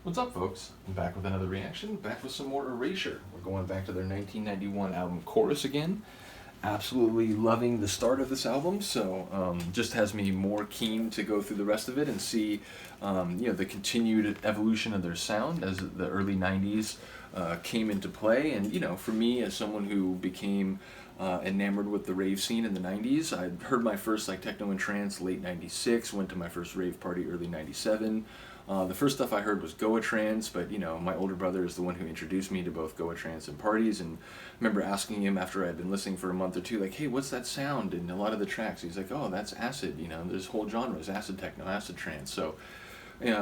What's up, folks? I'm back with another reaction, back with some more Erasure. We're going back to their 1991 album Chorus again. Absolutely loving the start of this album, so just has me more keen to go through the rest of it and see the continued evolution of their sound as the early 90s came into play. And for me, as someone who became enamored with the rave scene in the 90s, I heard my first techno and trance late 96, went to my first rave party early 97. The first stuff I heard was Goa Trance, but my older brother is the one who introduced me to both Goa Trance and parties, and I remember asking him after I'd been listening for a month or two, hey, what's that sound in a lot of the tracks? He's like, oh, that's acid, there's whole genres, acid techno, acid trance. So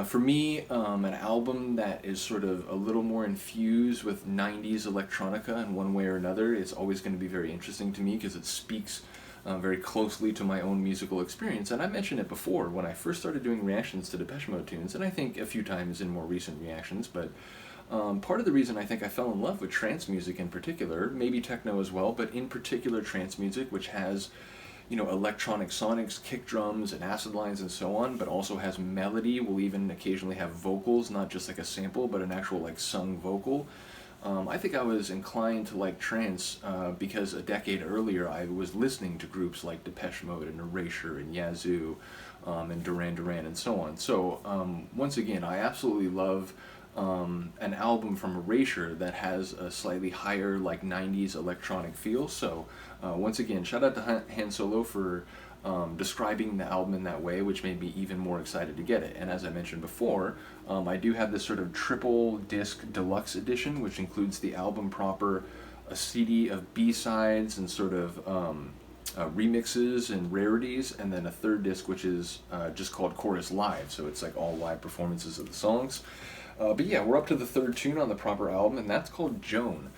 for me, an album that is sort of a little more infused with 90s electronica in one way or another, it's always going to be very interesting to me because it speaks very closely to my own musical experience. And I mentioned it before when I first started doing reactions to Depeche Mode tunes, and I think a few times in more recent reactions, but part of the reason I think I fell in love with trance music in particular, maybe techno as well, but in particular trance music, which has electronic sonics, kick drums, and acid lines and so on, but also has melody, will even occasionally have vocals, not just a sample, but an actual sung vocal. I think I was inclined to like trance because a decade earlier I was listening to groups like Depeche Mode and Erasure and Yazoo and Duran Duran and so on. So once again, I absolutely love an album from Erasure that has a slightly higher 90s electronic feel. So once again, shout out to Han Solo for describing the album in that way, which made me even more excited to get it. And as I mentioned before, I do have this sort of triple disc deluxe edition, which includes the album proper, a CD of B-sides and sort of remixes and rarities, and then a third disc which is just called Chorus Live, so it's all live performances of the songs. But yeah, we're up to the third tune on the proper album, and that's called Joan.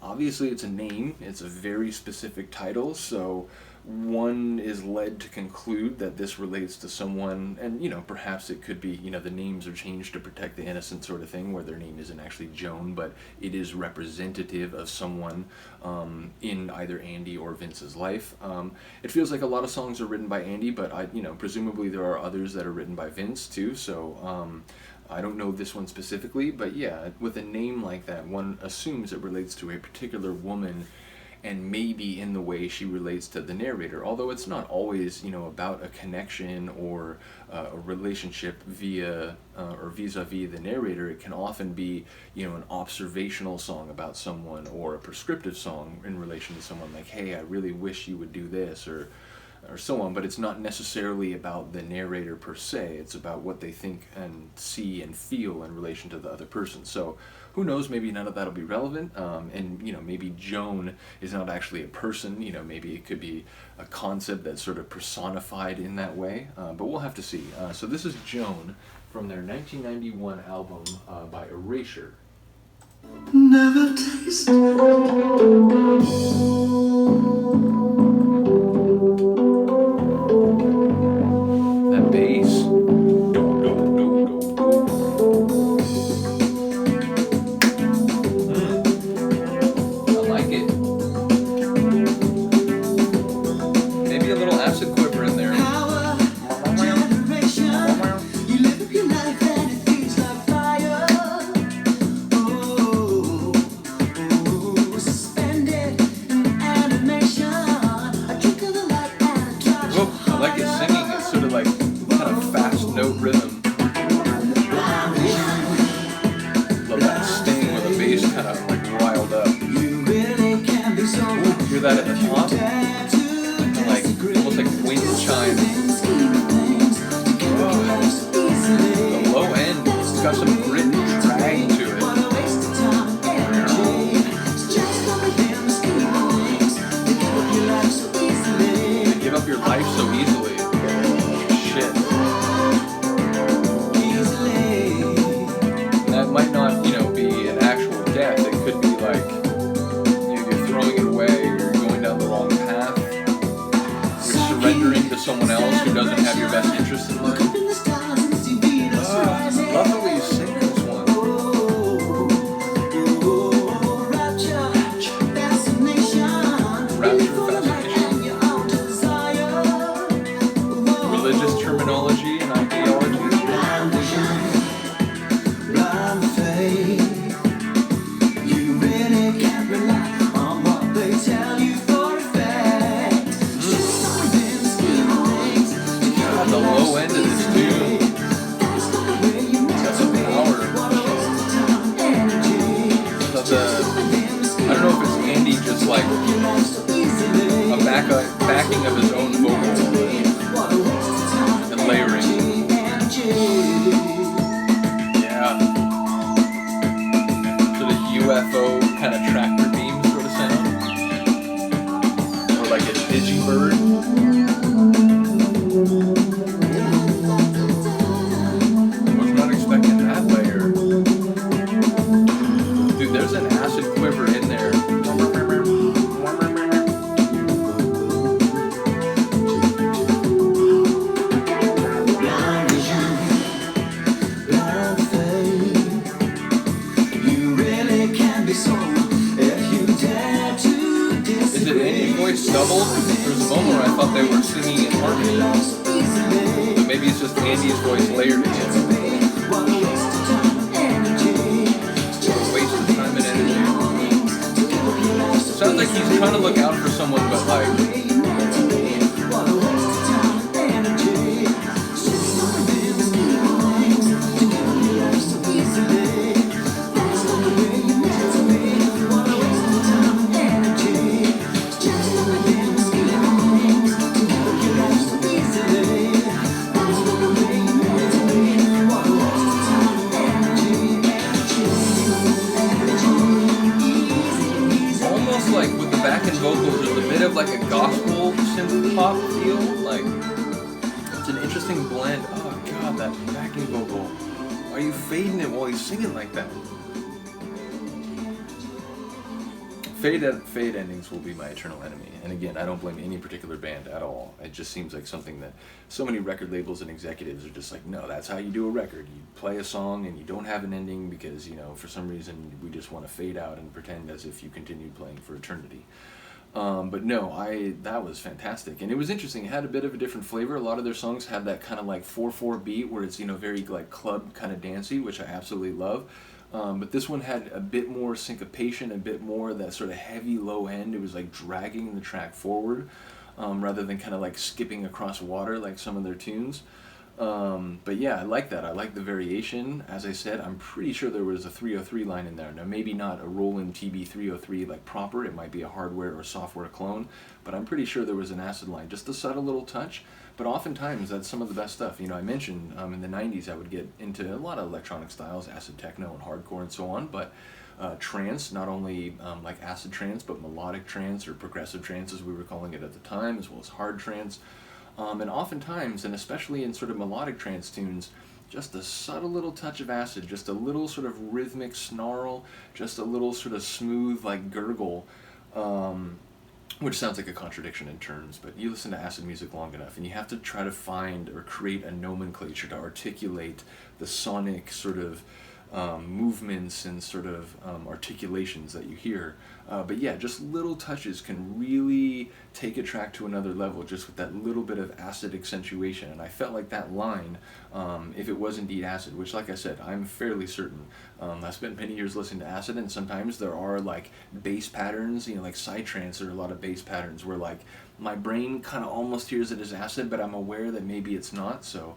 Obviously it's a name, it's a very specific title, so one is led to conclude that this relates to someone, and perhaps it could be, the names are changed to protect the innocent sort of thing, where their name isn't actually Joan, but it is representative of someone in either Andy or Vince's life. It feels like a lot of songs are written by Andy, but presumably there are others that are written by Vince too, so I don't know this one specifically, but yeah, with a name like that, one assumes it relates to a particular woman, and maybe in the way she relates to the narrator, although it's not always about a connection or a relationship via or vis-a-vis the narrator. It can often be an observational song about someone, or a prescriptive song in relation to someone, hey, I really wish you would do this, or so on, but it's not necessarily about the narrator per se. It's about what they think and see and feel in relation to the other person. So who knows, maybe none of that'll be relevant, and maybe Joan is not actually a person, maybe it could be a concept that's sort of personified in that way, but we'll have to see. So this is Joan from their 1991 album by Erasure. Never taste that bass. I like it. Maybe a little acid quiver in there. Note rhythm. Love that sting where the bass kind of riled up. Ooh, hear that at the top? Almost like wind chimes. Oh. The low end, it's got some grit and drag to it. You give up your life so easily. Shit. Might not, be an actual death. It could be you're throwing it away, you're going down the wrong path, you're surrendering to someone else who doesn't have your best interest in mind. I love the way you sing masking of his own vocal and layering. Yeah. Sort of UFO kind of tractor beam sort of sound. Or like a digibird. Was not expecting that layer. Dude, there's an acid quiver in there. Is it Andy's voice doubled? There was a moment where I thought they were singing in harmony. But maybe it's just Andy's voice layered again. Waste of time and energy. Sounds like he's trying to look out for someone, but like... like with the backing vocals, there's a bit of like a gospel synth pop feel. Like it's an interesting blend. Oh god, that backing vocal. Why are you fading it while he's singing like that? Fade endings will be my eternal enemy. And again, I don't blame any particular band at all. It just seems like something that so many record labels and executives are just like, no, that's how you do a record. You play a song and you don't have an ending because, you know, for some reason we just want to fade out and pretend as if you continued playing for eternity. But no, that was fantastic. And it was interesting. It had a bit of a different flavor. A lot of their songs had that kind of like 4/4 beat where it's, you know, very like club kind of dancey, which I absolutely love. But this one had a bit more syncopation, a bit more that sort of heavy low end. It was like dragging the track forward rather than kind of like skipping across water like some of their tunes. But yeah, I like that. I like the variation. As I said, I'm pretty sure there was a 303 line in there. Now maybe not a Roland TB-303 like proper. It might be a hardware or software clone. But I'm pretty sure there was an acid line. Just a subtle little touch. But oftentimes that's some of the best stuff. You know, I mentioned in the 90s I would get into a lot of electronic styles, acid techno and hardcore and so on, but trance, not only like acid trance, but melodic trance or progressive trance as we were calling it at the time, as well as hard trance. And oftentimes, and especially in sort of melodic trance tunes, just a subtle little touch of acid, just a little sort of rhythmic snarl, just a little sort of smooth like gurgle, which sounds like a contradiction in terms, but you listen to acid music long enough and you have to try to find or create a nomenclature to articulate the sonic sort of movements and sort of articulations that you hear. But yeah, just little touches can really take a track to another level just with that little bit of acid accentuation. And I felt like that line, if it was indeed acid, which like I said, I'm fairly certain. I spent many years listening to acid, and sometimes there are like bass patterns, you know, like psytrance, there are a lot of bass patterns where like my brain kind of almost hears it as acid, but I'm aware that maybe it's not. So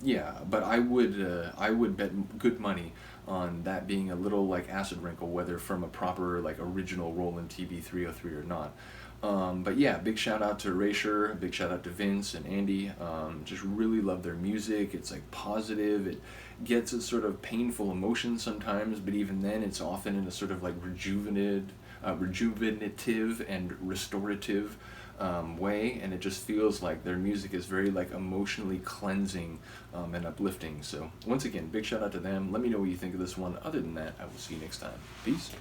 yeah, but I would bet good money on that being a little like acid wrinkle, whether from a proper like original Roland TB-303 or not. But yeah, big shout out to Erasure, big shout out to Vince and Andy. Just really love their music. It's like positive. It gets a sort of painful emotion sometimes, but even then it's often in a sort of like rejuvenative and restorative way, and it just feels like their music is very like emotionally cleansing and uplifting. So once again, big shout out to them. Let me know what you think of this one. Other than that, I will see you next time. Peace.